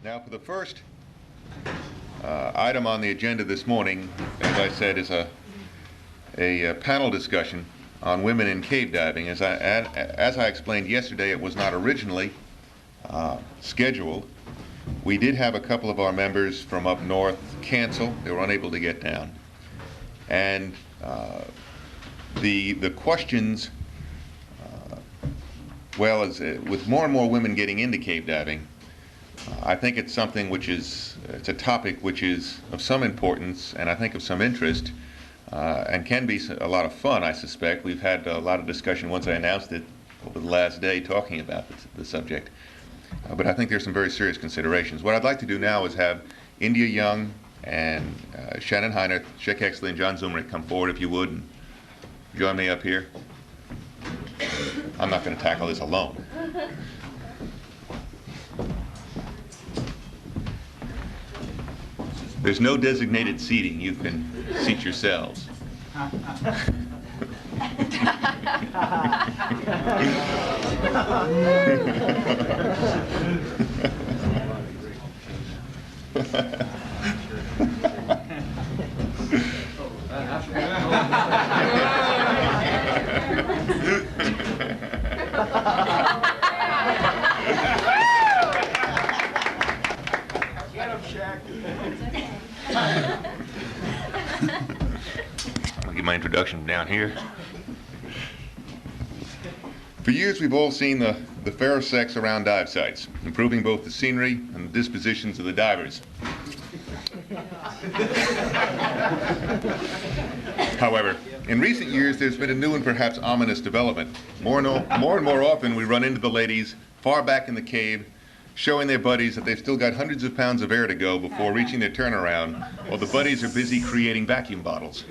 Now, for the first item on the agenda this morning, as I said, is a panel discussion on women in cave diving. As I explained yesterday, it was not originally scheduled. We did have a couple of our members from up north cancel. They were unable to get down. And the questions, with more and more women getting into cave diving, I think it's something it's a topic which is of some importance and I think of some interest and can be a lot of fun, I suspect. We've had a lot of discussion once I announced it over the last day talking about the subject. But I think there's some very serious considerations. What I'd like to do now is have India Young and Shannon Heinert, Sheck, Exley, and John Zumrick come forward, if you would, and join me up here. I'm not going to tackle this alone. There's no designated seating. You can seat yourselves. Get him, Sheck. I'll give my introduction down here. For years, we've all seen the fairer sex around dive sites, improving both the scenery and the dispositions of the divers. However, in recent years, there's been a new and perhaps ominous development. More and more often, we run into the ladies far back in the cave, showing their buddies that they've still got hundreds of pounds of air to go before reaching their turnaround, while the buddies are busy creating vacuum bottles.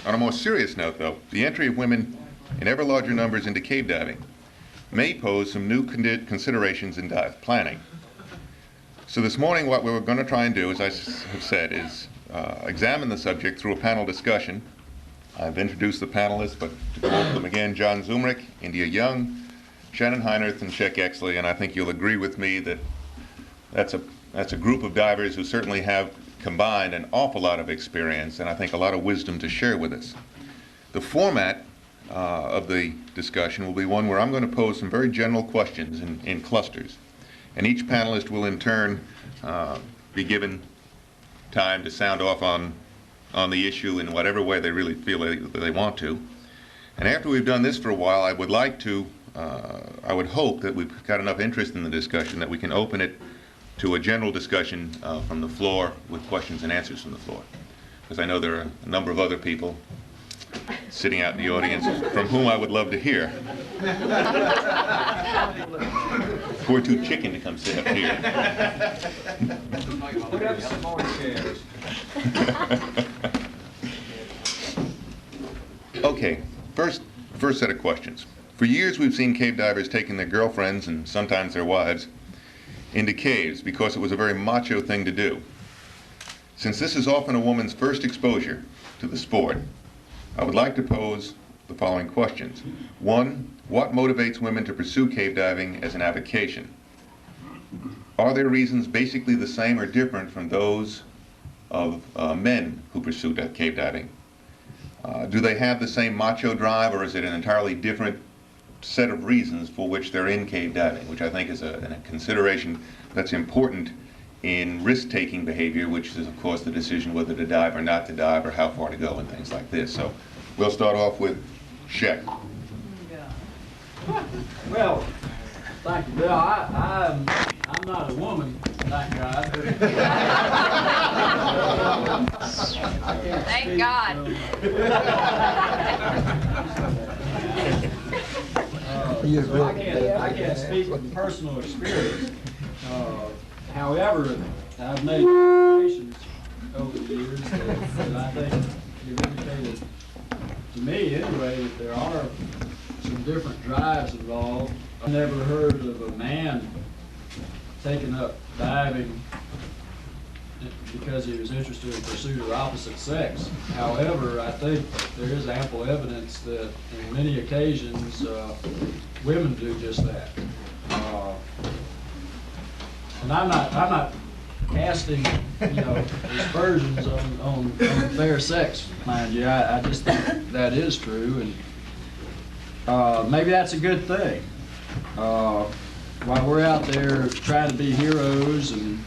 On a more serious note, though, the entry of women in ever larger numbers into cave diving may pose some new considerations in dive planning. So this morning, what we're going to try and do, as I have said, is examine the subject through a panel discussion. I've introduced the panelists, but to go over them again: John Zumrick, India Young, Shannon Heinert, and Sheck Exley, and I think you'll agree with me that that's a group of divers who certainly have combined an awful lot of experience and I think a lot of wisdom to share with us. The format of the discussion will be one where I'm going to pose some very general questions in clusters, and each panelist will in turn be given time to sound off on the issue in whatever way they really feel that they want to. And after we've done this for a while, I would hope that we've got enough interest in the discussion that we can open it to a general discussion from the floor with questions and answers from the floor. Because I know there are a number of other people sitting out in the audience from whom I would love to hear. We're too chicken to come sit up here. Put up some more chairs. Okay, first set of questions. For years we've seen cave divers taking their girlfriends and sometimes their wives into caves because it was a very macho thing to do. Since this is often a woman's first exposure to the sport, I would like to pose the following questions. 1, what motivates women to pursue cave diving as an avocation? Are their reasons basically the same or different from those of men who pursue cave diving? Do they have the same macho drive, or is it an entirely different set of reasons for which they're in cave diving, which I think is a consideration that's important in risk-taking behavior, which is, of course, the decision whether to dive or not to dive, or how far to go, and things like this. So we'll start off with Sheck. Well, thank you, Bill. I'm not a woman, thank God. Thank God. I can't speak with personal experience. However, I've made observations over the years that I think have indicated, to me anyway, that there are some different drives involved. I've never heard of a man taking up diving because he was interested in pursuit of opposite sex. However, I think there is ample evidence that in many occasions women do just that. And I'm not casting, aspersions on the fair sex, mind you. I just think that is true, and maybe that's a good thing. While we're out there trying to be heroes and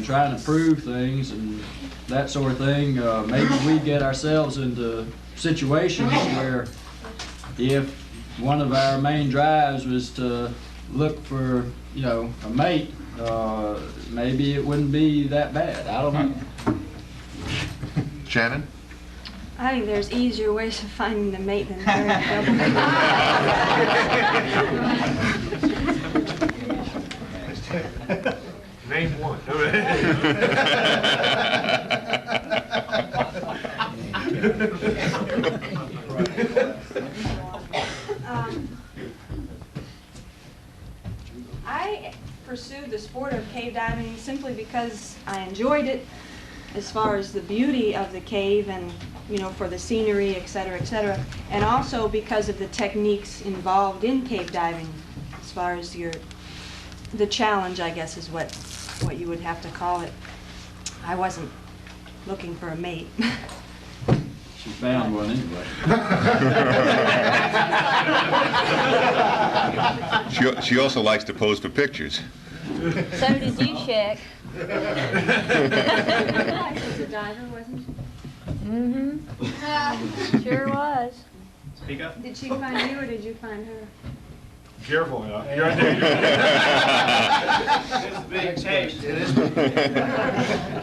trying to prove things and that sort of thing, maybe we get ourselves into situations where if one of our main drives was to look for, a mate, maybe it wouldn't be that bad. I don't know. Shannon? I think there's easier ways of finding the mate than marrying double. Name one. I pursued the sport of cave diving simply because I enjoyed it as far as the beauty of the cave and, for the scenery, et cetera, and also because of the techniques involved in cave diving as far as the challenge, I guess, is what you would have to call it. I wasn't looking for a mate. She found one anyway. She also likes to pose for pictures. So did you, Sheck. She was a diver, wasn't she? Mm-hmm. Sure was. Speak up. Did she find you or did you find her? Careful now. You're right there. It's a big change. It is.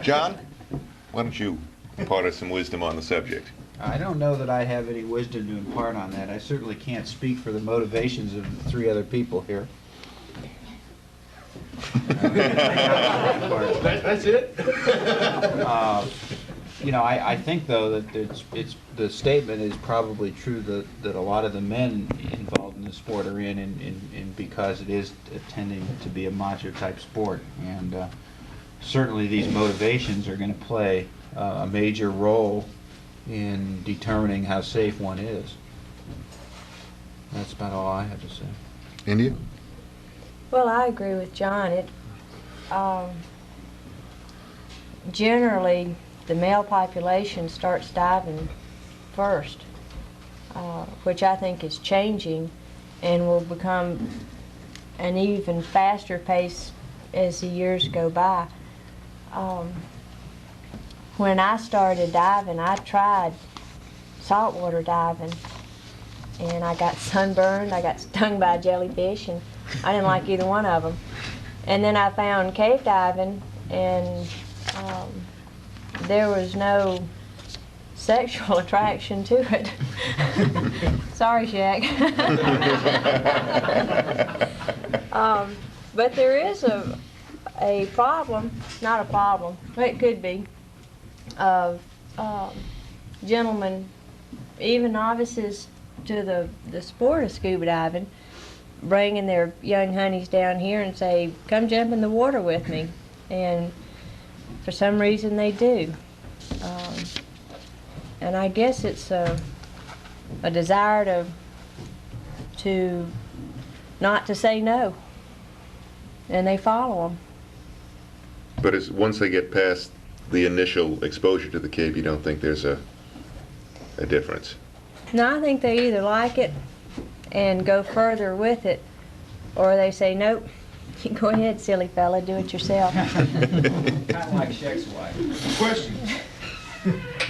John, why don't you impart us some wisdom on the subject? I don't know that I have any wisdom to impart on that. I certainly can't speak for the motivations of the three other people here. That's it? I think though that the statement is probably true that a lot of the men involved in the sport are in because it is tending to be a macho type sport, and certainly these motivations are going to play a major role in determining how safe one is. That's about all I have to say. India? Well, I agree with John. Generally, the male population starts diving first, which I think is changing and will become an even faster pace as the years go by. When I started diving, I tried saltwater diving, and I got sunburned, I got stung by a jellyfish, and I didn't like either one of them. And then I found cave diving, and there was no sexual attraction to it. Sorry, Sheck. But there is a problem, not a problem, it could be, of gentlemen, even novices to the sport of scuba diving, bringing their young honeys down here and say, come jump in the water with me. And for some reason they do. And I guess it's a desire to not to say no. And they follow them. But once they get past the initial exposure to the cave, you don't think there's a difference? No, I think they either like it and go further with it, or they say, nope, you go ahead, silly fella, do it yourself. Kind of like Sheck's wife. Question.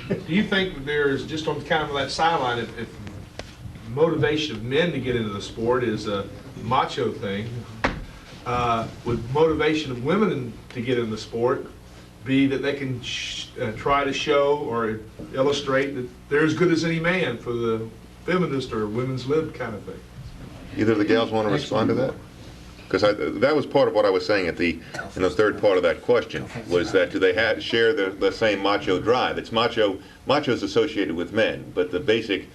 Do you think there's, just on kind of that sideline, if motivation of men to get into the sport is a macho thing, would motivation of women to get in the sport be that they can try to show or illustrate that they're as good as any man for the feminist or women's lib kind of thing? Either of the gals want to respond to that? Because that was part of what I was saying in the third part of that question, was that do they share the same macho drive? It's macho's associated with men, but the basic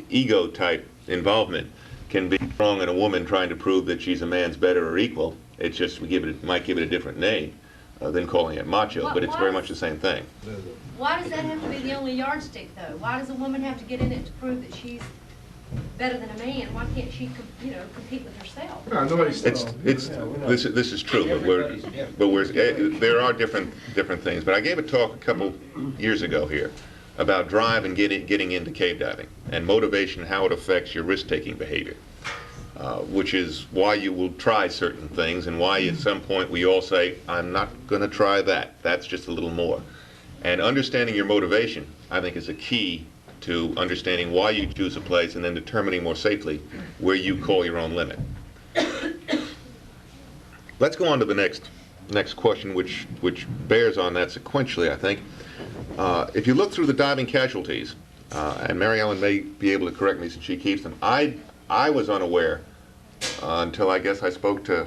ego type involvement can be strong in a woman trying to prove that she's a man's better or equal. It's just might give it a different name than calling it macho, but it's very much the same thing. Why does that have to be the only yardstick, though? Why does a woman have to get in it to prove that she's better than a man, why can't she, compete with herself? No, nobody's. This is true, there are different things. But I gave a talk a couple years ago here about drive and getting into cave diving and motivation, how it affects your risk-taking behavior, which is why you will try certain things and why at some point we all say, I'm not going to try that. That's just a little more. And understanding your motivation, I think, is a key to understanding why you choose a place and then determining more safely where you call your own limit. Let's go on to the next question, which bears on that sequentially, I think. If you look through the diving casualties, and Mary Ellen may be able to correct me since she keeps them, I was unaware until I guess I spoke to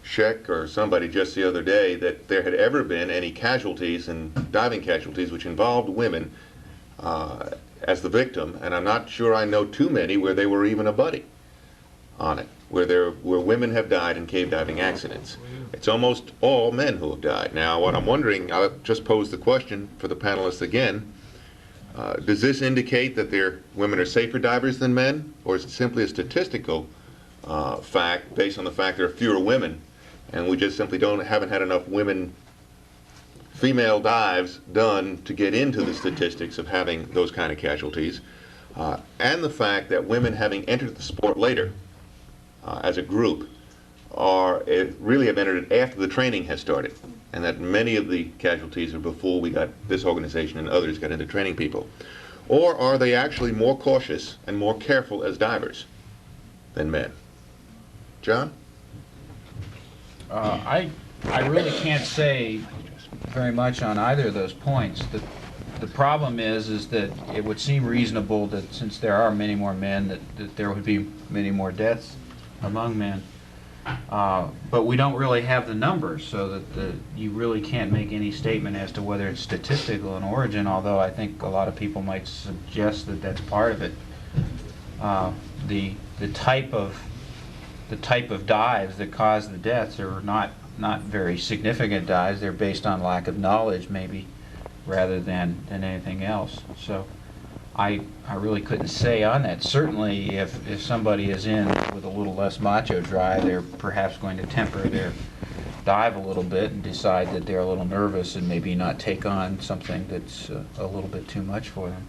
Sheck or somebody just the other day that there had ever been any casualties and diving casualties which involved women as the victim, and I'm not sure I know too many where they were even a buddy on it, where women have died in cave diving accidents. It's almost all men who have died. Now, what I'm wondering, I'll just pose the question for the panelists again, does this indicate that women are safer divers than men, or is it simply a statistical fact based on the fact there are fewer women, and we just simply haven't had enough female dives done to get into the statistics of having those kind of casualties, and the fact that women having entered the sport later as a group really have entered it after the training has started, and that many of the casualties are before we got this organization and others got into training people? Or are they actually more cautious and more careful as divers than men? John? I really can't say very much on either of those points. The problem is that it would seem reasonable that since there are many more men, that there would be many more deaths among men. But we don't really have the numbers, so that you really can't make any statement as to whether it's statistical in origin, although I think a lot of people might suggest that that's part of it. The type of dives that cause the deaths are not very significant dives. They're based on lack of knowledge, maybe, rather than anything else. So I really couldn't say on that. Certainly, if somebody is in with a little less macho drive, they're perhaps going to temper their dive a little bit and decide that they're a little nervous and maybe not take on something that's a little bit too much for them,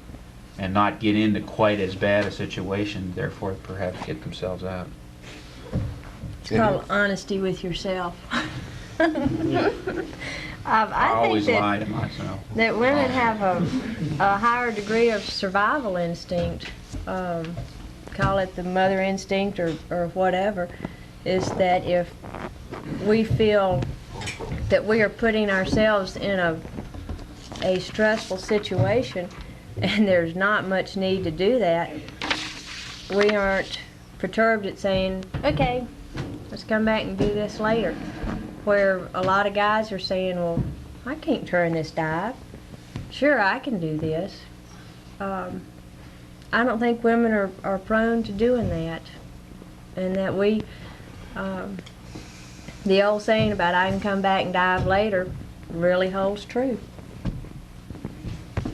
and not get into quite as bad a situation, therefore perhaps get themselves out. It's called honesty with yourself. I always lie to myself. That women have a higher degree of survival instinct, call it the mother instinct or whatever, is that if we feel that we are putting ourselves in a stressful situation and there's not much need to do that, we aren't perturbed at saying, okay, let's come back and do this later. Where a lot of guys are saying, well, I can't turn this dive. Sure, I can do this. I don't think women are prone to doing that. And that the old saying about I can come back and dive later really holds true.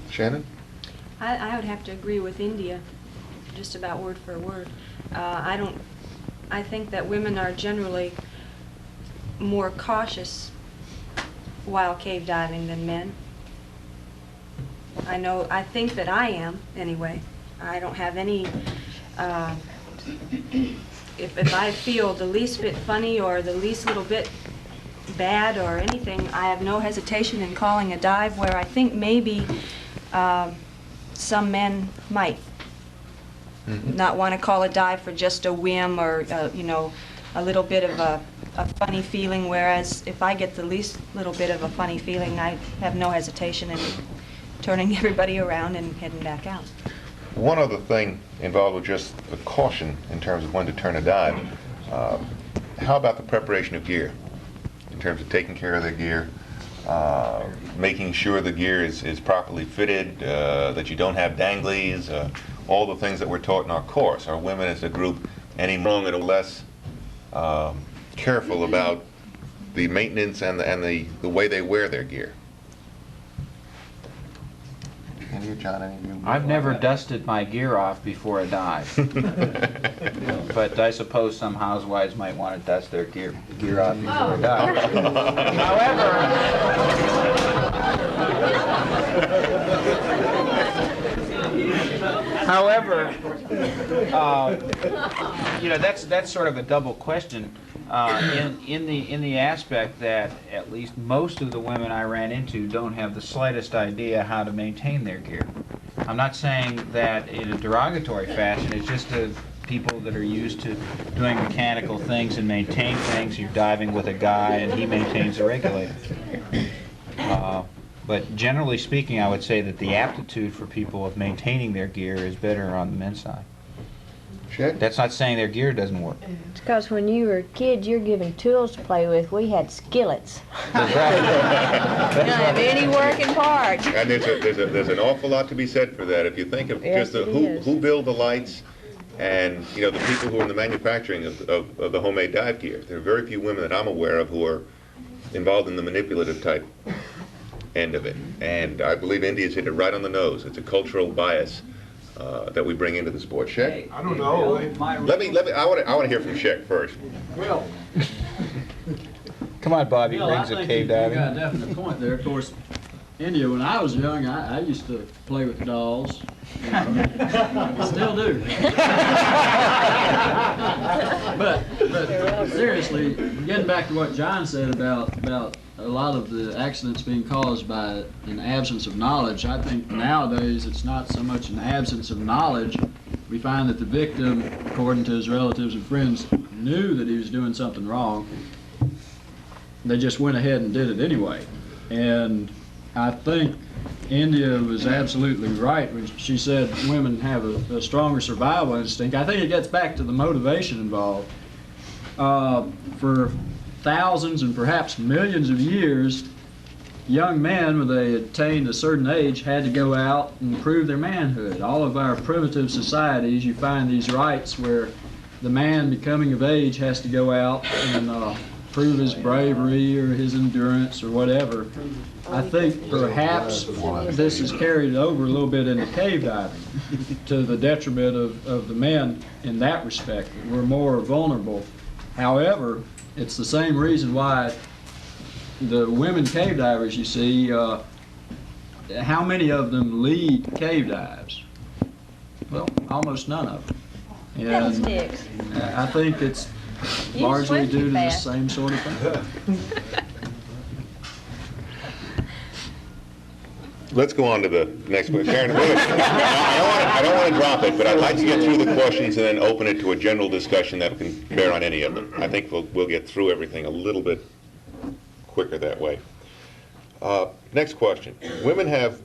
Shannon? I would have to agree with India, just about word for word. I think that women are generally more cautious while cave diving than men. I think that I am, anyway. I don't have any, if I feel the least bit funny or the least little bit bad or anything, I have no hesitation in calling a dive, where I think maybe some men might not want to call a dive for just a whim or, a little bit of a funny feeling, whereas if I get the least little bit of a funny feeling, I have no hesitation in turning everybody around and heading back out. One other thing involved with just the caution in terms of when to turn a dive. How about the preparation of gear? In terms of taking care of the gear, making sure the gear is properly fitted, that you don't have danglies, all the things that we're taught in our course. Are women as a group any more or less careful about the maintenance and the way they wear their gear? John, any of you? I've never dusted my gear off before a dive. But I suppose some housewives might want to dust their gear off before a dive. However, you know, that's sort of a double question in the aspect that at least most of the women I ran into don't have the slightest idea how to maintain their gear. I'm not saying that in a derogatory fashion. It's just people that are used to doing mechanical things and maintain things. You're diving with a guy and he maintains the regulator. But generally speaking, I would say that the aptitude for people of maintaining their gear is better on the men's side. Sheck? That's not saying their gear doesn't work. It's because when you were a kid, you're given tools to play with. We had skillets. That's right. You don't have any working parts. And there's an awful lot to be said for that. If you think of Yes, just it who is. build the lights, and you know the people who are in the manufacturing of the homemade dive gear. There are very few women that I'm aware of who are involved in the manipulative type end of it. And I believe India's hit it right on the nose. It's a cultural bias that we bring into the sport. Sheck? I don't know. Let me. I want to hear from Sheck first. Well, Come on, Bob. He Bill, I brings a think cave you got a diving. definite point there. Of course, India, when I was young, I used to play with dolls. You know. Still do. but seriously, getting back to what John said about a lot of the accidents being caused by an absence of knowledge, I think nowadays it's not so much an absence of knowledge. We find that the victim, according to his relatives and friends, knew that he was doing something wrong. They just went ahead and did it anyway. And I think India was absolutely right when she said women have a stronger survival instinct. I think it gets back to the motivation involved. For thousands and perhaps millions of years, young men, when they attained a certain age, had to go out and prove their manhood. All of our primitive societies, you find these rites where the man becoming of age has to go out and prove his bravery or his endurance or whatever. I think perhaps this is carried over a little bit into cave diving to the detriment of the men in that respect. We're more vulnerable. However, it's the same reason why the women cave divers, you see, how many of them lead cave dives? Well, almost none of them. And Fiddlesticks. I think it's You largely swim too due to the fast. same sort of thing. Let's go on to the next one. Karen, I don't want to drop it, but I'd like to get through the questions and then open it to a general discussion that can bear on any of them. I think we'll get through everything a little bit quicker that way. Next question. Women have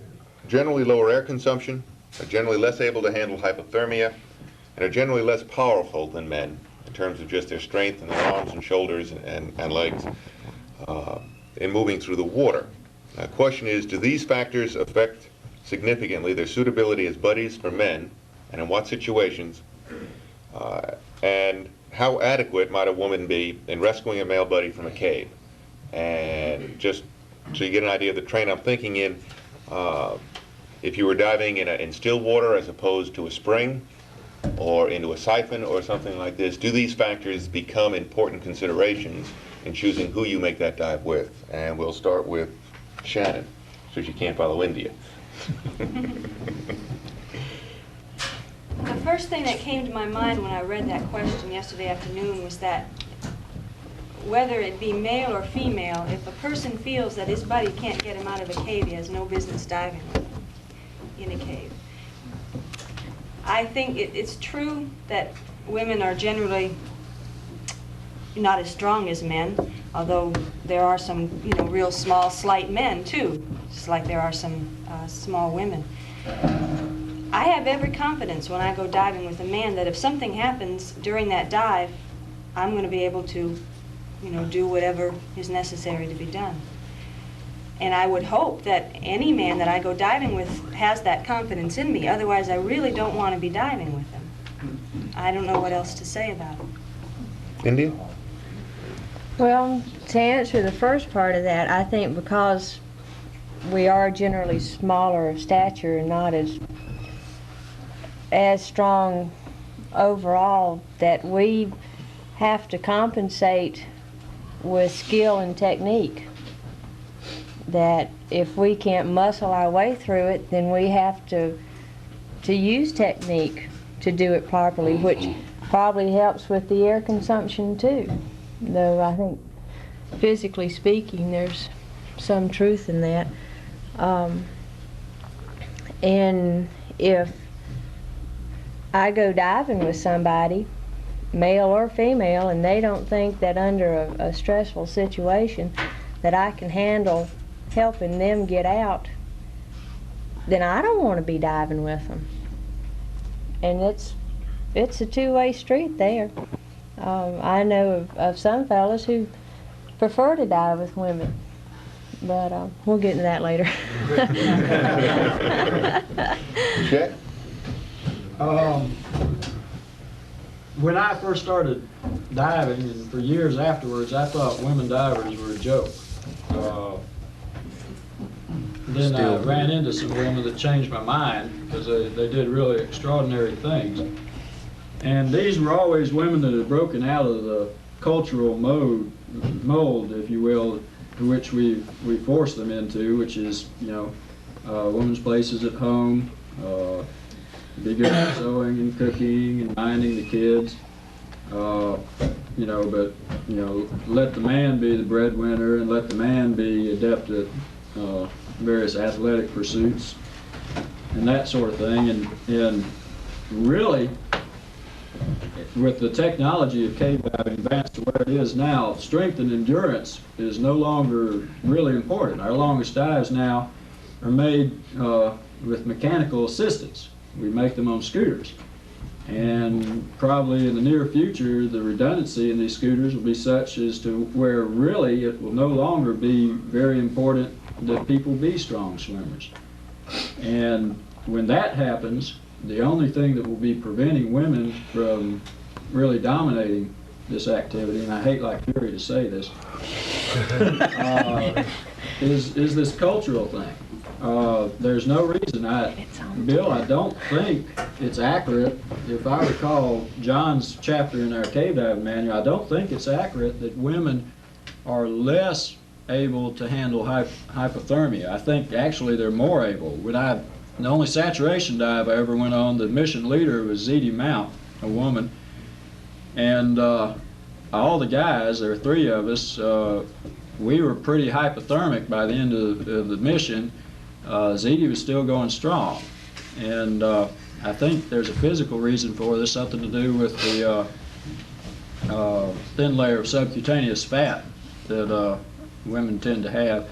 generally lower air consumption, are generally less able to handle hypothermia, and are generally less powerful than men in terms of just their strength in their arms and shoulders and legs in moving through the water. The question is, do these factors affect significantly their suitability as buddies for men, and in what situations? And how adequate might a woman be in rescuing a male buddy from a cave? And just so you get an idea of the terrain I'm thinking in, if you were diving in still water as opposed to a spring, or into a siphon or something like this, do these factors become important considerations in choosing who you make that dive with? And we'll start with Shannon, so she can't follow India. The first thing that came to my mind when I read that question yesterday afternoon was that whether it be male or female, if a person feels that his buddy can't get him out of a cave, he has no business diving with him in a cave. I think it's true that women are generally not as strong as men, although there are some, real small, slight men too, just like there are some small women. I have every confidence when I go diving with a man that if something happens during that dive, I'm going to be able to, do whatever is necessary to be done. And I would hope that any man that I go diving with has that confidence in me. Otherwise, I really don't want to be diving with him. I don't know what else to say about it. India? Well, to answer the first part of that, I think because we are generally smaller of stature and not as strong overall, that we have to compensate with skill and technique. That if we can't muscle our way through it, then we have to use technique to do it properly, which probably helps with the air consumption too. Though I think, physically speaking, there's some truth in that. And if I go diving with somebody, male or female, and they don't think that under a stressful situation that I can handle helping them get out, then I don't want to be diving with them. And it's a two-way street there. I know of some fellas who prefer to dive with women, but we'll get into that later. Sheck? When I first started diving, and for years afterwards, I thought women divers were a joke. Then I ran into some women that changed my mind, because they did really extraordinary things. And these were always women that had broken out of the cultural mold, if you will, to which we forced them into, which is, women's places at home, be good at sewing and cooking and minding the kids, but let the man be the breadwinner and let the man be adept at various athletic pursuits and that sort of thing. And really, with the technology of cave diving advanced to where it is now, strength and endurance is no longer really important. Our longest dives now are made with mechanical assistance. We make them on scooters. And probably in the near future, the redundancy in these scooters will be such as to where really it will no longer be very important that people be strong swimmers. And when that happens, the only thing that will be preventing women from really dominating this activity, and I hate like fury to say this, is this cultural thing. There's no reason, Bill, I don't think it's accurate. If I recall John's chapter in our cave diving manual, I don't think it's accurate that women are less able to handle hypothermia. I think actually they're more able. The only saturation dive I ever went on, the mission leader was Zeddy Mount, a woman, and all the guys, there were 3 of us, we were pretty hypothermic by the end of the mission. Zeddy was still going strong, and I think there's a physical reason for this, something to do with the thin layer of subcutaneous fat that women tend to have.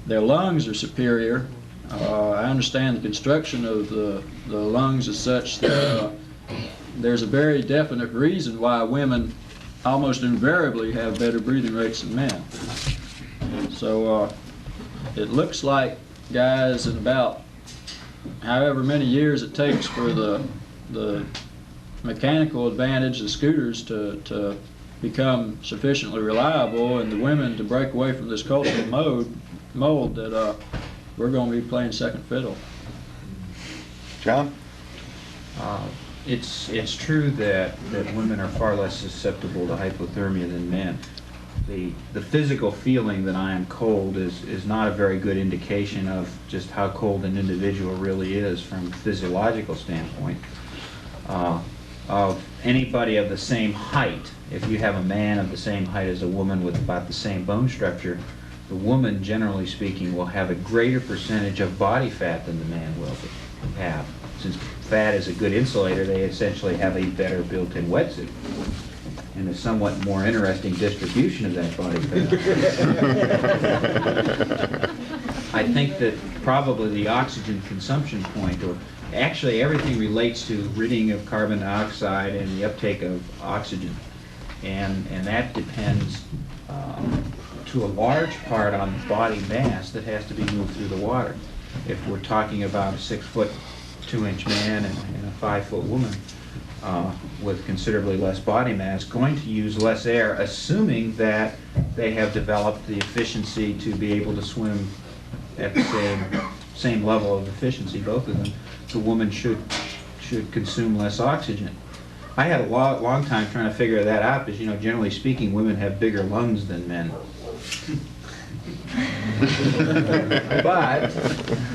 Their lungs are superior. I understand the construction of the lungs is such that there's a very definite reason why women almost invariably have better breathing rates than men. So it looks like, guys, in about however many years it takes for the mechanical advantage of scooters to become sufficiently reliable and the women to break away from this cultural mold that we're going to be playing second fiddle. John? It's true that women are far less susceptible to hypothermia than men. The physical feeling that I am cold is not a very good indication of just how cold an individual really is from a physiological standpoint. Of anybody of the same height, if you have a man of the same height as a woman with about the same bone structure, the woman, generally speaking, will have a greater percentage of body fat than the man will have. Since fat is a good insulator, they essentially have a better built-in wetsuit and a somewhat more interesting distribution of that body fat. I think that probably the oxygen consumption point, or actually everything relates to ridding of carbon dioxide and the uptake of oxygen. And that depends to a large part on body mass that has to be moved through the water. If we're talking about a 6'2" man and a 5' woman with considerably less body mass, going to use less air, assuming that they have developed the efficiency to be able to swim at the same level of efficiency, both of them, the woman should consume less oxygen. I had a long time trying to figure that out because, you know, generally speaking, women have bigger lungs than men.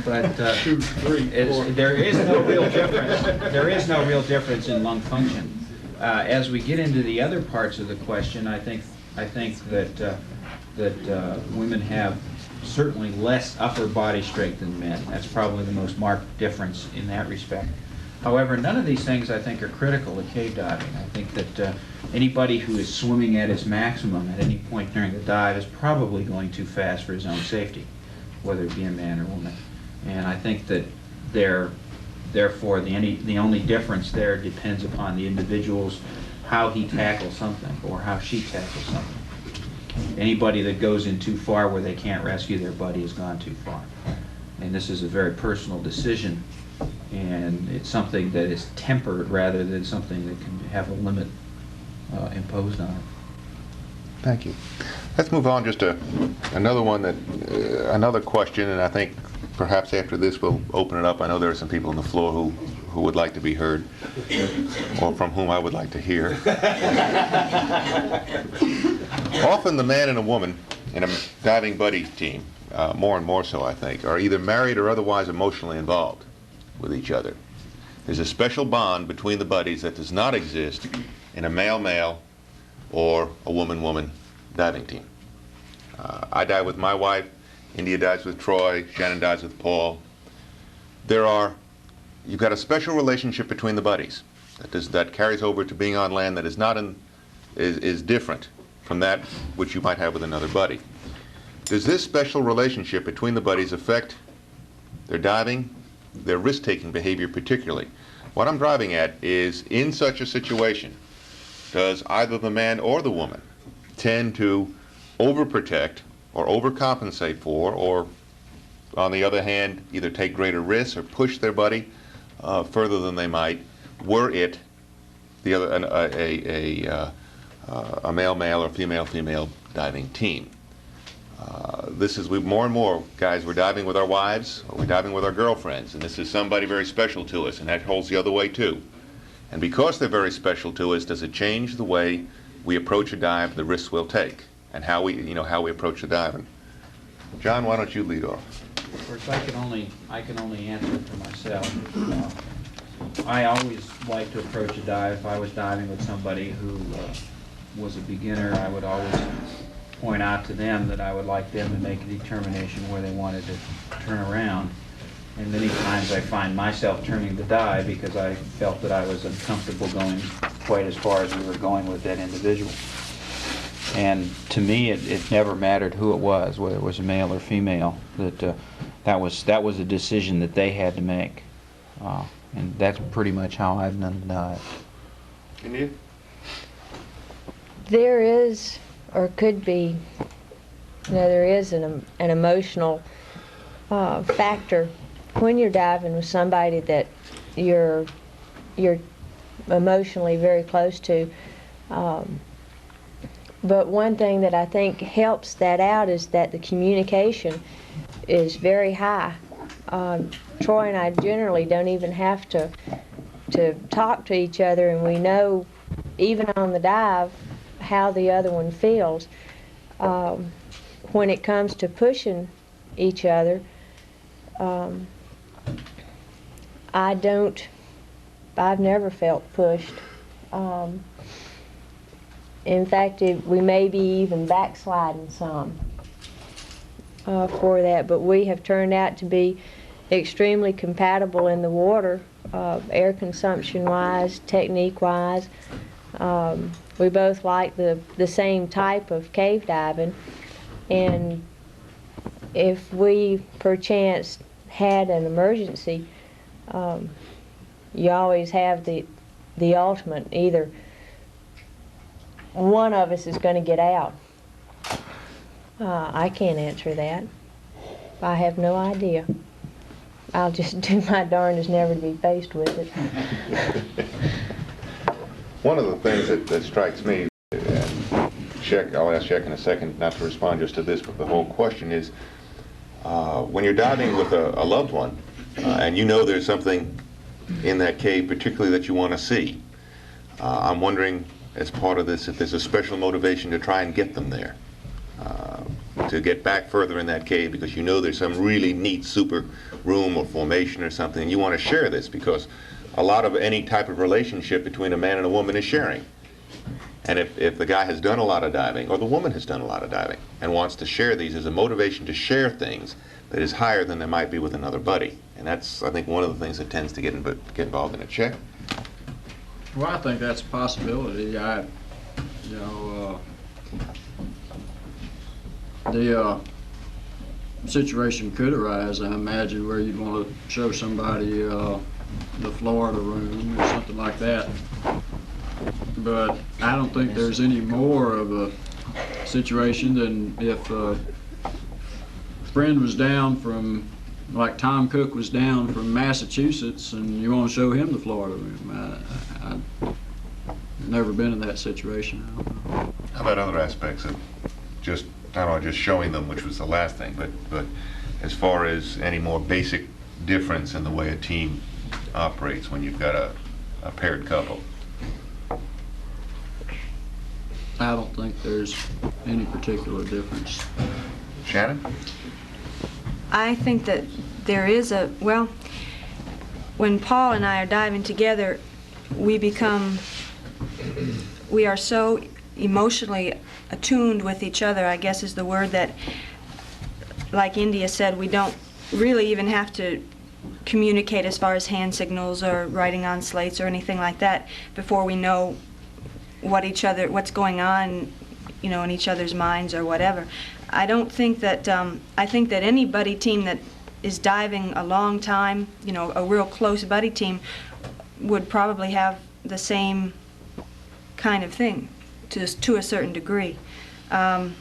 but there is no real difference. There is no real difference in lung function. As we get into the other parts of the question, I think that women have certainly less upper body strength than men. That's probably the most marked difference in that respect. However, none of these things I think are critical to cave diving. I think that anybody who is swimming at his maximum at any point during the dive is probably going too fast for his own safety, whether it be a man or woman. And I think that therefore the only difference there depends upon the individual's how he tackles something or how she tackles something. Anybody that goes in too far where they can't rescue their buddy has gone too far. And this is a very personal decision, and it's something that is tempered rather than something that can have a limit imposed on it. Thank you. Let's move on just to another one another question, and I think perhaps after this we'll open it up. I know there are some people on the floor who would like to be heard, or from whom I would like to hear. Often the man and a woman in a diving buddy team, more and more so I think, are either married or otherwise emotionally involved with each other. There's a special bond between the buddies that does not exist in a male-male or a woman-woman diving team. I dive with my wife, India dives with Troy, Shannon dives with Paul. You've got a special relationship between the buddies that carries over to being on land that is different from that which you might have with another buddy. Does this special relationship between the buddies affect their diving, their risk-taking behavior particularly? What I'm driving at is, in such a situation, does either the man or the woman tend to overprotect or overcompensate for, or on the other hand, either take greater risks or push their buddy further than they might, were it the other a male-male or female-female diving team? More and more guys, we're diving with our wives or we're diving with our girlfriends, and this is somebody very special to us, and that holds the other way too. And because they're very special to us, does it change the way we approach a dive, the risks we'll take, and how we approach the diving? John, why don't you lead off? Of course, I can only answer for myself. I always like to approach a dive. If I was diving with somebody who was a beginner, I would always point out to them that I would like them to make a determination where they wanted to turn around. And many times I find myself turning the dive because I felt that I was uncomfortable going quite as far as we were going with that individual. And to me, it never mattered who it was, whether it was a male or female. That was a decision that they had to make, and that's pretty much how I've done the dive. And you? There is, or could be, there is an emotional factor when you're diving with somebody that you're emotionally very close to. But one thing that I think helps that out is that the communication is very high. Troy and I generally don't even have to talk to each other, and we know, even on the dive, how the other one feels. When it comes to pushing each other, I've never felt pushed. In fact, we may be even backsliding some for that, but we have turned out to be extremely compatible in the water, air consumption-wise, technique-wise. We both like the same type of cave diving, and if we perchance had an emergency, you always have the ultimate, either one of us is going to get out. I can't answer that. I have no idea. I'll just do my darndest never to be faced with it. One of the things that strikes me, and Sheck, I'll ask Sheck in a second not to respond just to this, but the whole question is, When you're diving with a loved one, and you know there's something in that cave particularly that you want to see, I'm wondering, as part of this, if there's a special motivation to try and get them there, to get back further in that cave, because you know there's some really neat super room or formation or something, and you want to share this, because a lot of any type of relationship between a man and a woman is sharing. And if the guy has done a lot of diving, or the woman has done a lot of diving, and wants to share these as a motivation to share things that is higher than there might be with another buddy. And that's, I think, one of the things that tends to get involved in a Sheck. Well, I think that's a possibility. The situation could arise, I imagine, where you'd want to show somebody the Florida room or something like that. But I don't think there's any more of a situation than if a friend was down from, like Tom Cook was down from Massachusetts, and you want to show him the Florida room. I've never been in that situation. I don't know. How about other aspects of just, I don't know, just showing them, which was the last thing, but as far as any more basic difference in the way a team operates when you've got a paired couple? I don't think there's any particular difference. Shannon? I think that there is well, when Paul and I are diving together, we are so emotionally attuned with each other, I guess is the word, that, like India said, we don't really even have to communicate as far as hand signals or writing on slates or anything like that before we know what's going on, in each other's minds or whatever. I don't think that, I think that any buddy team that is diving a long time, a real close buddy team, would probably have the same kind of thing to a certain degree. I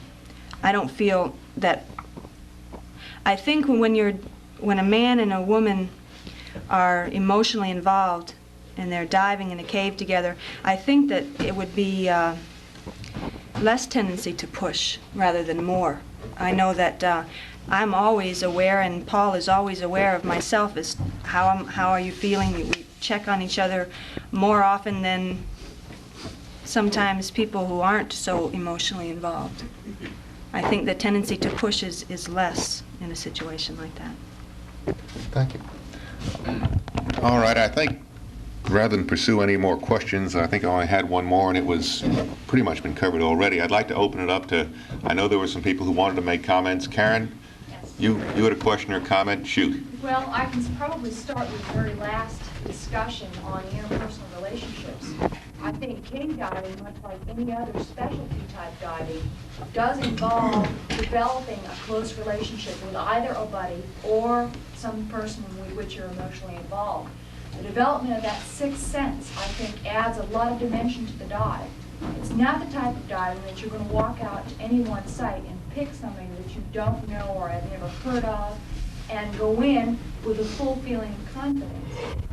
don't feel that, I think when a man and a woman are emotionally involved and they're diving in a cave together, I think that it would be less tendency to push rather than more. I know that I'm always aware, and Paul is always aware of myself, as how are you feeling? We check on each other more often than sometimes people who aren't so emotionally involved. I think the tendency to push is less in a situation like that. Thank you. All right, I think rather than pursue any more questions, I think I only had one more, and it was pretty much been covered already. I'd like to open it up to, I know there were some people who wanted to make comments. Karen, Yes. you had a question or comment? Shoot. Well, I can probably start with the very last discussion on interpersonal relationships. I think cave diving, much like any other specialty type diving, does involve developing a close relationship with either a buddy or some person with which you're emotionally involved. The development of that sixth sense, I think, adds a lot of dimension to the dive. It's not the type of diving that you're going to walk out to any one site and pick something that you don't know or have never heard of and go in with a full feeling of confidence.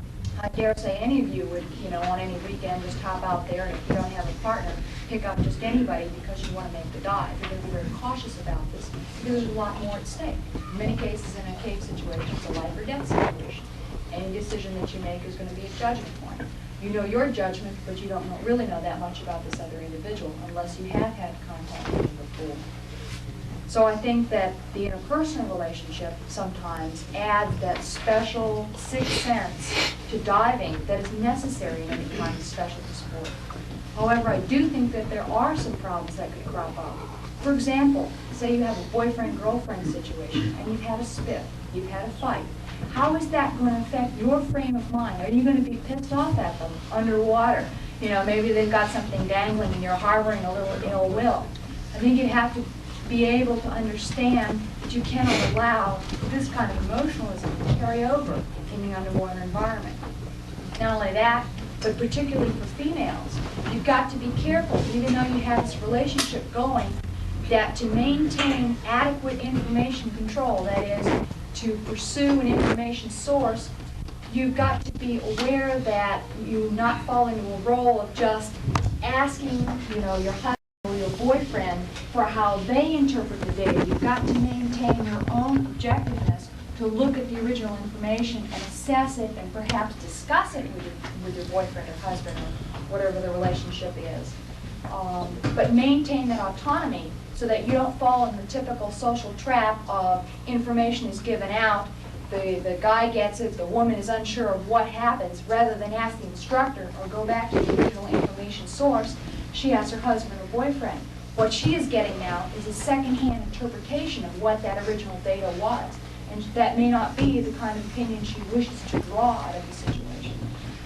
I dare say any of you would, on any weekend just hop out there, and if you don't have a partner, pick up just anybody because you want to make the dive. You're going to be very cautious about this because there's a lot more at stake. In many cases in a cave situation, it's a life or death situation. Any decision that you make is going to be a judgment point. You know your judgment, but you don't really know that much about this other individual unless you have had contact with them before. So I think that the interpersonal relationship sometimes adds that special sixth sense to diving that is necessary in any kind of specialty sport. However, I do think that there are some problems that could crop up. For example, say you have a boyfriend-girlfriend situation and you've had a spiff, you've had a fight. How is that going to affect your frame of mind? Are you going to be pissed off at them underwater? Maybe they've got something dangling and you're harboring a little ill will. I think you have to be able to understand that you cannot allow this kind of emotionalism to carry over in the underwater environment. Not only that, but particularly for females, you've got to be careful, even though you have this relationship going, that to maintain adequate information control, that is, to pursue an information source, you've got to be aware that you not fall into a role of just asking, your husband or your boyfriend for how they interpret the data. You've got to maintain your own objectiveness to look at the original information and assess it and perhaps discuss it with your boyfriend or husband or whatever the relationship is. But maintain that autonomy so that you don't fall in the typical social trap of information is given out, the guy gets it, the woman is unsure of what happens. Rather than ask the instructor or go back to the original information source, she asks her husband or boyfriend. What she is getting now is a second-hand interpretation of what that original data was. And that may not be the kind of opinion she wishes to draw out of the situation.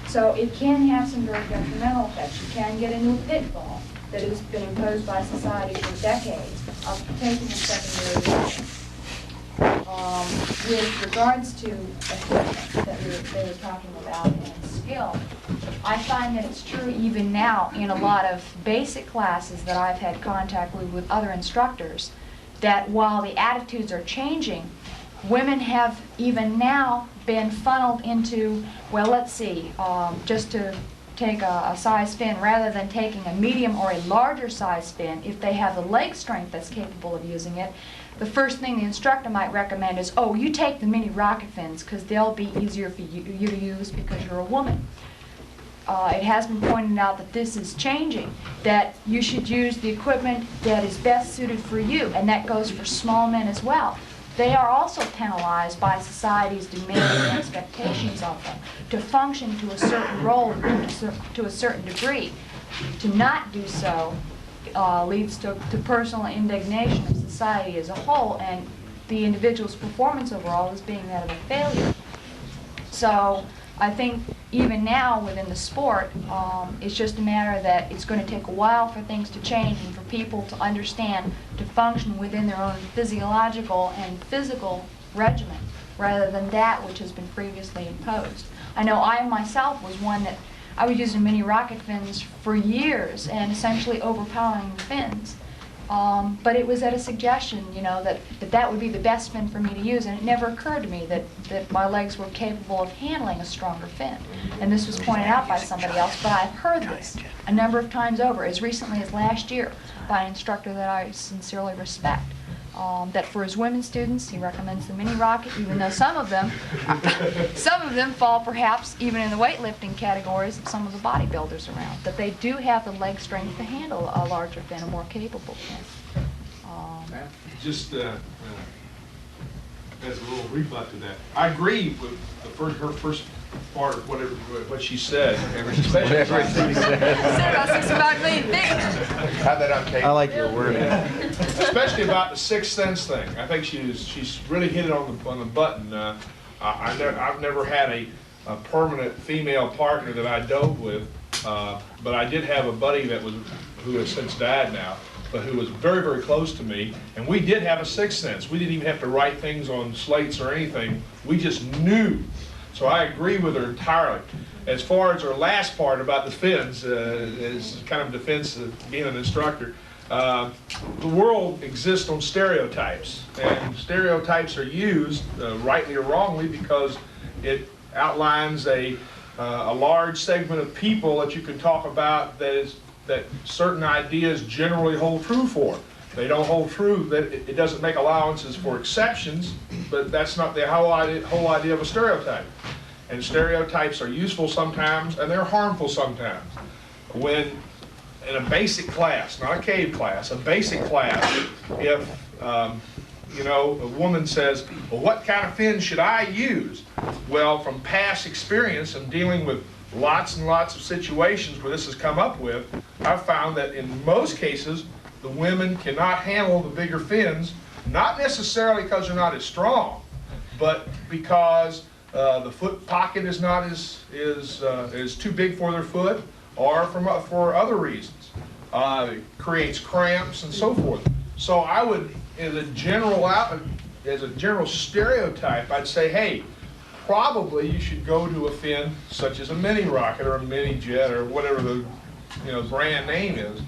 So it can have some very detrimental effects. You can get into a pitfall that has been imposed by society for decades of taking a secondary role. With regards to equipment that they were talking about and skill, I find that it's true even now in a lot of basic classes that I've had contact with other instructors, that while the attitudes are changing, women have even now been funneled into, well, let's see, just to take a size fin, rather than taking a medium or a larger size fin, if they have the leg strength that's capable of using it, the first thing the instructor might recommend is, oh, you take the mini rocket fins because they'll be easier for you to use because you're a woman. It has been pointed out that this is changing, that you should use the equipment that is best suited for you, and that goes for small men as well. They are also penalized by society's demanding expectations of them to function to a certain role, to a certain degree. To not do so leads to personal indignation of society as a whole, and the individual's performance overall is being that of a failure. So I think even now within the sport, it's just a matter that it's going to take a while for things to change and for people to understand to function within their own physiological and physical regimen rather than that which has been previously imposed. I know I myself was one that I was using mini rocket fins for years and essentially overpowering the fins. But it was at a suggestion, you know, that would be the best fin for me to use, and it never occurred to me that my legs were capable of handling a stronger fin. And this was pointed out by somebody else, but I've heard this a number of times over, as recently as last year, by an instructor that I sincerely respect. That for his women students, he recommends the mini rocket, even though some of them fall perhaps even in the weightlifting categories of some of the bodybuilders around. That they do have the leg strength to handle a larger fin, a more capable fin. Just as a little rebut to that, I agree with her first part of what she said, especially I like your wording. especially about the sixth sense thing. I think she's really hit it on the button. I've never had a permanent female partner that I dove with, but I did have a buddy who has since died now, but who was very, very close to me, and we did have a sixth sense. We didn't even have to write things on slates or anything. We just knew. So I agree with her entirely. As far as her last part about the fins, as kind of defense of being an instructor, the world exists on stereotypes, and stereotypes are used, rightly or wrongly, because it outlines a large segment of people that you can talk about that certain ideas generally hold true for. They don't hold true, that it doesn't make allowances for exceptions, but that's not the whole idea of a stereotype. And stereotypes are useful sometimes, and they're harmful sometimes. When in a basic class, not a cave class, a basic class, if a woman says, well, what kind of fin should I use? Well, from past experience and dealing with lots and lots of situations where this has come up with, I've found that in most cases, the women cannot handle the bigger fins, not necessarily because they're not as strong, but because the foot pocket is not is too big for their foot, or for other reasons. It creates cramps and so forth. So I would, as a general stereotype, I'd say, hey, probably you should go to a fin such as a mini rocket or a mini jet or whatever the brand name is.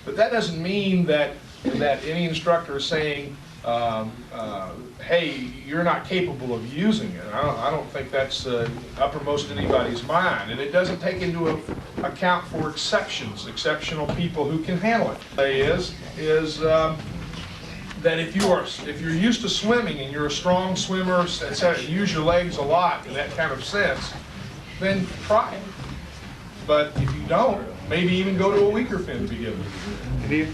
But that doesn't mean that any instructor is saying hey, you're not capable of using it. I don't think that's uppermost in anybody's mind, and it doesn't take into account for exceptions, exceptional people who can handle it. Is that if you're used to swimming and you're a strong swimmer, etc., use your legs a lot in that kind of sense, then try it. But if you don't, maybe even go to a weaker fin to begin with.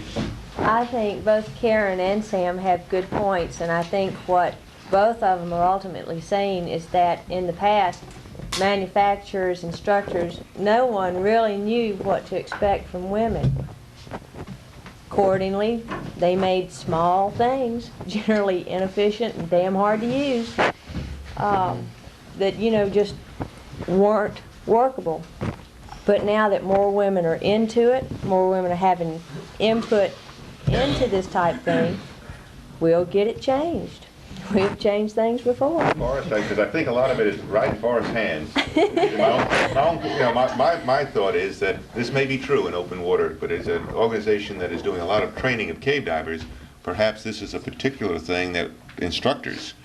I think both Karen and Sam have good points, and I think what both of them are ultimately saying is that in the past, manufacturers, instructors, no one really knew what to expect from women. Accordingly, they made small things, generally inefficient and damn hard to use, that, you know, just weren't workable. But now that more women are into it, more women are having input into this type thing, we'll get it changed. We've changed things before. Forrest, because I think a lot of it is right in Forrest's hands. My thought is that this may be true in open water, but as an organization that is doing a lot of training of cave divers, perhaps this is a particular thing that instructors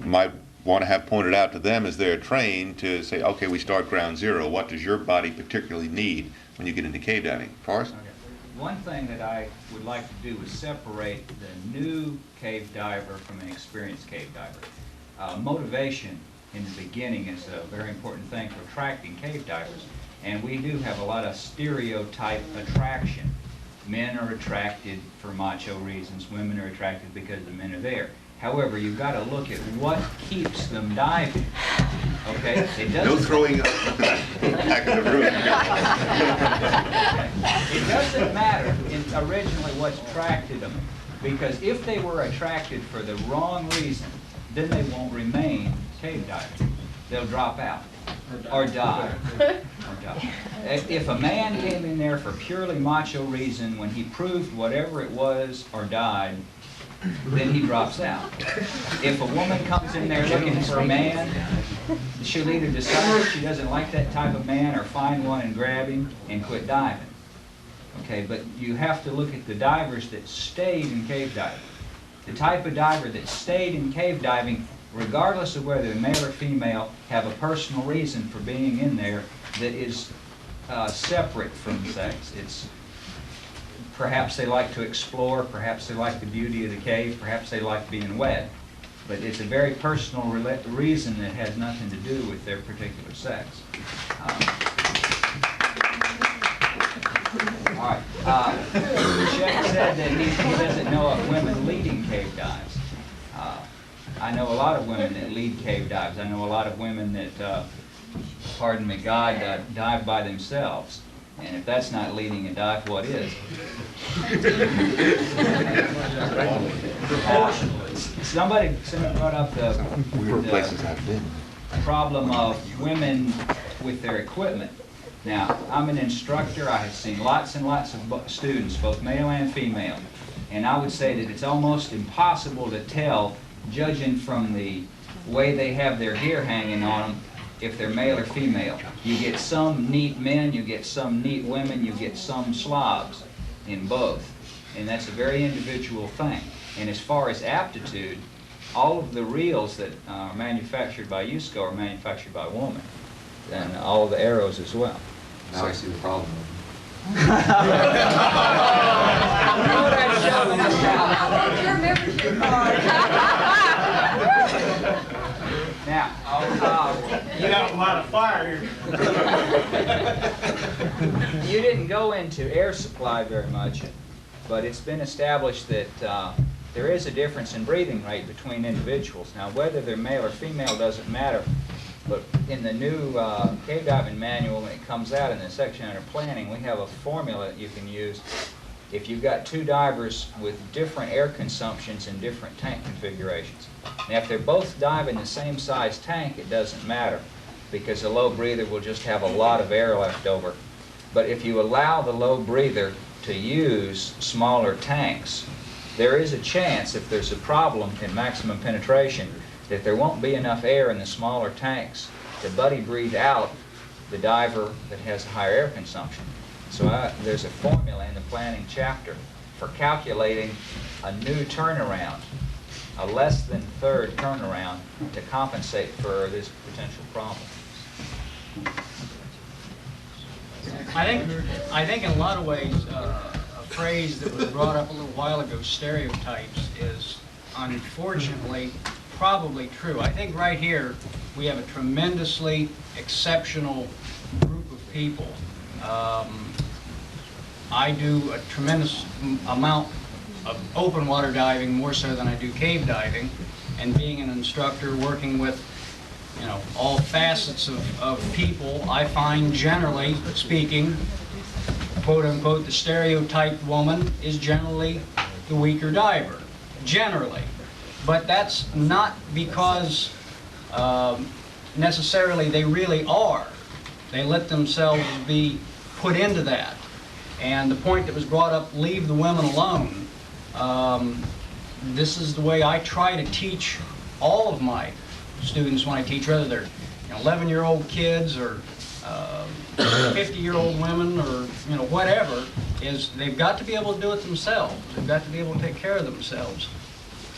might want to have pointed out to them as they're trained to say, okay, we start ground zero. What does your body particularly need when you get into cave diving? Forrest? Okay. One thing that I would like to do is separate the new cave diver from an experienced cave diver. Motivation in the beginning is a very important thing for attracting cave divers, and we do have a lot of stereotype attraction. Men are attracted for macho reasons, women are attracted because the men are there. However, you've got to look at what keeps them diving. Okay? It doesn't, no throwing back in the room. It doesn't matter originally what's attracted them, because if they were attracted for the wrong reason, then they won't remain cave diving. They'll drop out or die. If a man came in there for purely macho reason, when he proved whatever it was or died, then he drops out. If a woman comes in there looking for a man, she'll either decide she doesn't like that type of man or find one and grab him and quit diving. Okay, but you have to look at the divers that stayed in cave diving. The type of diver that stayed in cave diving, regardless of whether they're male or female, have a personal reason for being in there that is separate from sex. It's perhaps they like to explore, perhaps they like the beauty of the cave, perhaps they like being wet. But it's a very personal reason that has nothing to do with their particular sex. All right. Sheck said that he doesn't know of women leading cave dives. I know a lot of women that lead cave dives. I know a lot of women that, pardon me, God, dive by themselves. And if that's not leading a dive, what is? Somebody brought up the problem of women with their equipment. Now, I'm an instructor. I have seen lots and lots of students, both male and female. And I would say that it's almost impossible to tell, judging from the way they have their gear hanging on them, if they're male or female. You get some neat men, you get some neat women, you get some slobs in both. And that's a very individual thing. And as far as aptitude, all of the reels that are manufactured by USCO are manufactured by a woman. And all of the arrows as well. Now I see the problem. Your membership card. Now, You got a lot of fire here. you didn't go into air supply very much, but it's been established that there is a difference in breathing rate between individuals. Now, whether they're male or female doesn't matter, but in the new cave diving manual, when it comes out in the section under planning, we have a formula that you can use if you've got two divers with different air consumptions and different tank configurations. Now, if they're both diving the same size tank, it doesn't matter, because the low breather will just have a lot of air left over. But if you allow the low breather to use smaller tanks, there is a chance, if there's a problem in maximum penetration, that there won't be enough air in the smaller tanks to buddy breathe out the diver that has a higher air consumption. So there's a formula in the planning chapter for calculating a new turnaround, a less than third turnaround to compensate for this potential problem? I think in a lot of ways, a phrase that was brought up a little while ago, stereotypes, is unfortunately probably true. I think right here we have a tremendously exceptional group of people. I do a tremendous amount of open water diving, more so than I do cave diving, and being an instructor working with all facets of people, I find, generally speaking, quote unquote, the stereotyped woman is generally the weaker diver, generally. But that's not because necessarily they really are. They let themselves be put into that. And the point that was brought up, leave the women alone, this is the way I try to teach all of my students when I teach, whether they're 11-year-old kids or 50-year-old women or whatever, is they've got to be able to do it themselves. They've got to be able to take care of themselves.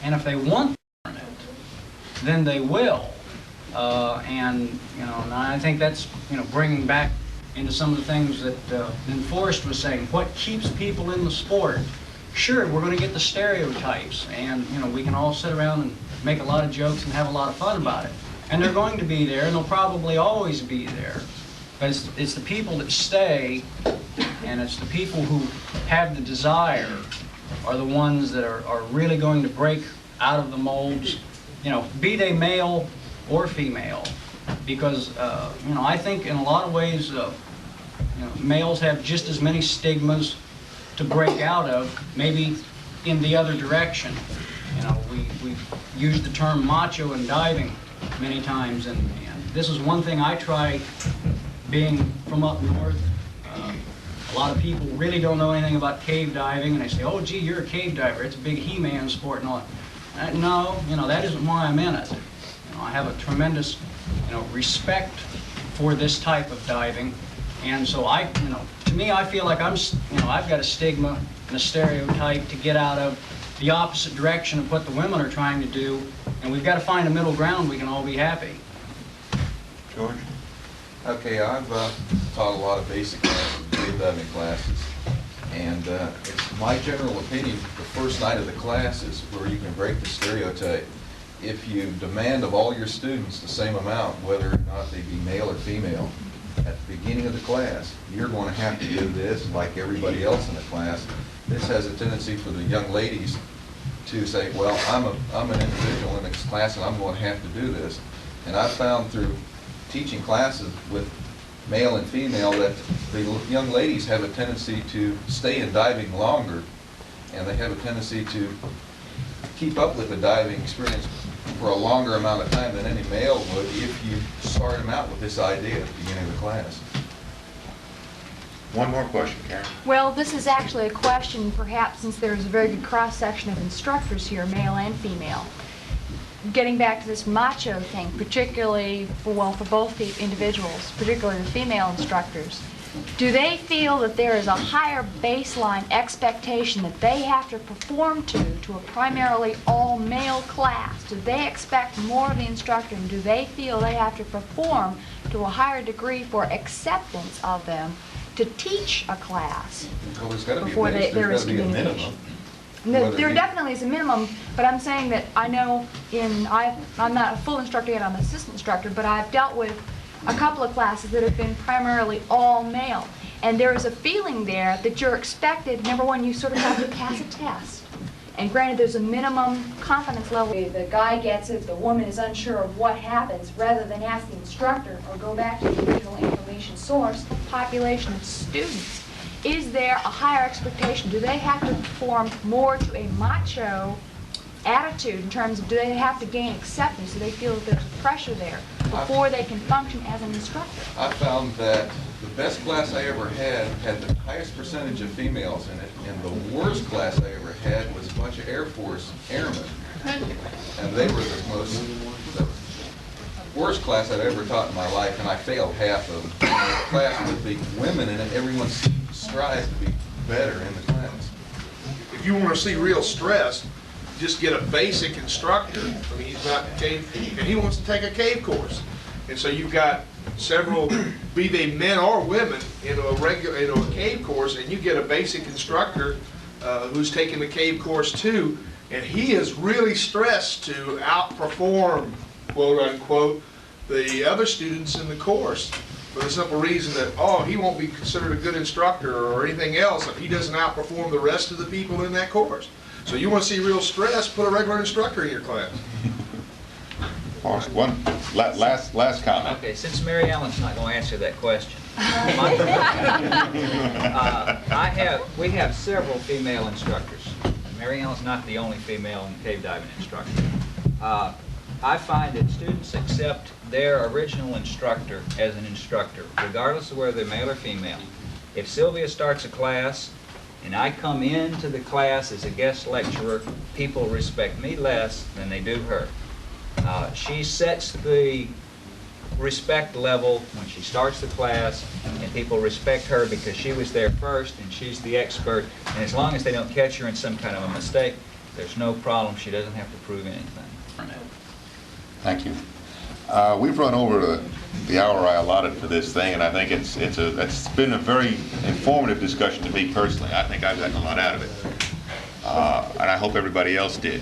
And if they want to learn it, then they will. And I think that's bringing back into some of the things that Forrest was saying. What keeps people in the sport? Sure, we're going to get the stereotypes, and we can all sit around and make a lot of jokes and have a lot of fun about it. And they're going to be there, and they'll probably always be there. But it's the people that stay, and it's the people who have the desire are the ones that are really going to break out of the molds, be they male or female. Because, I think in a lot of ways, males have just as many stigmas to break out of, maybe in the other direction. We use the term macho in diving many times, and this is one thing I try, being from up north. A lot of people really don't know anything about cave diving, and they say, oh gee, you're a cave diver, it's a big he-man sport and all that. No, that isn't why I'm in it. I have a tremendous respect for this type of diving, and so to me, I feel like I've got a stigma and a stereotype to get out of the opposite direction of what the women are trying to do, and we've got to find a middle ground we can all be happy. George? Okay, I've taught a lot of basic cave diving classes, and it's my general opinion the first night of the class is where you can break the stereotype. If you demand of all your students the same amount, whether or not they be male or female, at the beginning of the class, you're going to have to do this like everybody else in the class. This has a tendency for the young ladies to say, well, I'm an individual in this class and I'm going to have to do this. And I've found through teaching classes with male and female that the young ladies have a tendency to stay in diving longer, and they have a tendency to keep up with the diving experience for a longer amount of time than any male would if you start them out with this idea at the beginning of the class. One more question, Karen. Well, this is actually a question, perhaps, since there's a very good cross-section of instructors here, male and female. Getting back to this macho thing, particularly for both the individuals, particularly the female instructors, do they feel that there is a higher baseline expectation that they have to perform to a primarily all-male class? Do they expect more of the instructor, and do they feel they have to perform to a higher degree for acceptance of them to teach a class Well, there's got to be before there's there got is to be a minimum. communication? No, there definitely is a minimum, but I'm saying that I know I'm not a full instructor yet, I'm an assistant instructor, but I've dealt with a couple of classes that have been primarily all male. And there is a feeling there that you're expected, number one, you sort of have to pass a test. And granted, there's a minimum confidence level. The guy gets it, the woman is unsure of what happens, rather than ask the instructor or go back to the original information source, population of students. Is there a higher expectation? Do they have to perform more to a macho attitude in terms of, do they have to gain acceptance? Do they feel that there's a pressure there before they can function as an instructor? I found that the best class I ever had the highest percentage of females in it, and the worst class I ever had was a bunch of Air Force airmen. And they were the worst class I've ever taught in my life, and I failed half of them. The class with the women in it, everyone strives to be better in the class. if you want to see real stress, just get a basic instructor. I mean, he's not cave, and he wants to take a cave course. And so you've got several, be they men or women, in a cave course, and you get a basic instructor who's taking the cave course too, and he is really stressed to outperform, quote unquote, the other students in the course, for the simple reason that, oh, he won't be considered a good instructor or anything else if he doesn't outperform the rest of the people in that course. So you want to see real stress, put a regular instructor in your class. One last comment. Okay, since Mary Ellen's not going to answer that question, we have several female instructors. Mary Ellen's not the only female cave diving instructor. I find that students accept their original instructor as an instructor, regardless of whether they're male or female. If Sylvia starts a class and I come into the class as a guest lecturer, people respect me less than they do her. She sets the respect level when she starts the class, and people respect her because she was there first and she's the expert, and as long as they don't catch her in some kind of a mistake, there's no problem. She doesn't have to prove anything. Thank you. We've run over the hour I allotted for this thing, and I think it's been a very informative discussion to me personally. I think I've gotten a lot out of it, and I hope everybody else did.